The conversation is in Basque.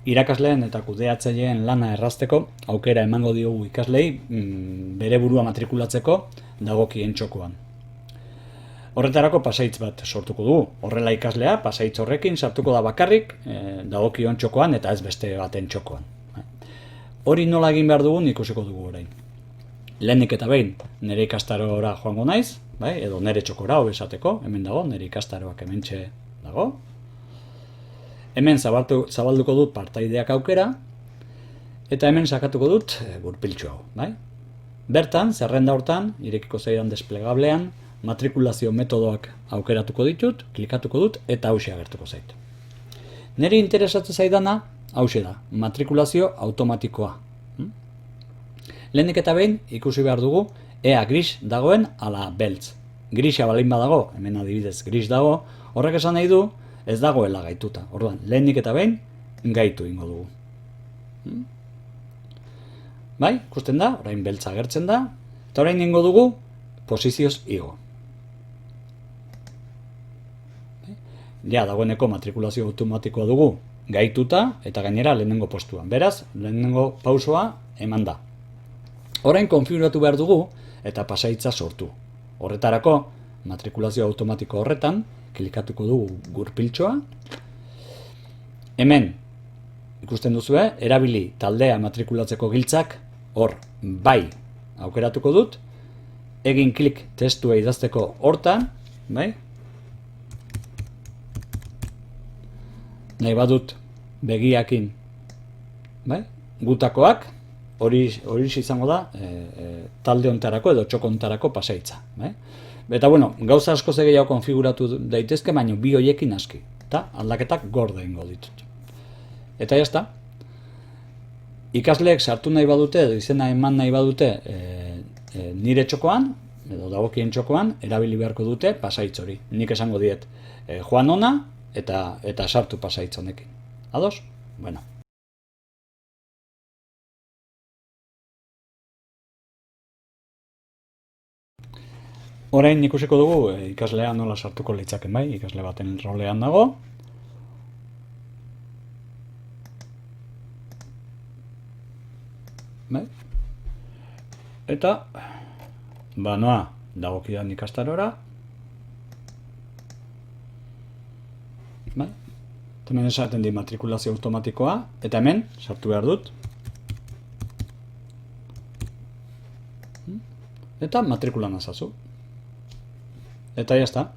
irakasleen eta kudeatzaileen lana errazteko aukera emango diogu ikaslei bere burua matrikulatzeko dagokien txokoan. Horretarako pasaitz bat sortuko dugu. Horrela ikaslea pasaitz horrekin sartuko da bakarrik dagokion txokoan eta ez beste baten txokoan. Hori nola egin behar dugun ikusiko dugu orain. Lehenik eta behin nire ikastarora joango naiz, edo nire txokora esateko, hemen dago, nire ikastaroak hementxe dago. Hemen zabalduko dut partaideak aukera, eta hemen sakatuko dut gurpiltxo hau. Bertan, zerrenda hortan, irekiko zaidan desplegablean, matrikulazio metodoak aukeratuko ditut, klikatuko dut, eta hauxe agertuko zait. Niri interesatzen zaidana, hauxe da, matrikulazio automatikoa. Lehenik eta behin, ikusi behar dugu, ea gris dagoen ala beltz. Grisa balin badago, hemen adibidez gris dago, horrek esan nahi du, ez dagoela gaituta. Orduan, lehenik eta behin, gaitu ingo dugu. Ikusten da, orain beltza agertzen da, eta orain ingo dugu, posizioz igo. Ja, dagoeneko matrikulazio automatikoa dugu gaituta eta gainera lehenengo postuan. Beraz, lehenengo pausoa eman da. Orain konfiguratu behar dugu eta pasaitza sortu. Horretarako, matrikulazio automatiko horretan, klikatuko dugu gurpiltxoa. Hemen, ikusten duzue, erabili taldea matrikulatzeko giltzak, hor, bai, aukeratuko dut. Egin klik testua idazteko hortan, nahi badut begiakin gutakoak, hori izango da talde ontarako edo txoko ontarako pasaitza. Eta gauza asko gehiago konfiguratu daitezke, baina bi horiekin aski. Eta aldaketak gorde ingo ditut. Eta jazta, ikasleek sartu nahi badute edo izena eman nahi badute nire txokoan, edo dagokien txokoan, erabili beharko dute pasaitz hori. Nik esango diet, joan ona eta sartu pasaitz honekin. Ados? Bueno. Orain ikusiko dugu ikaslea nola sartuko litzaken ikasle baten rolean dago. Eta, noa dagokidan ikastarora. Hemen esaten di matrikulazio automatikoa, eta hemen sartu behar dut. Eta matrikulan azazu. Eta jazta.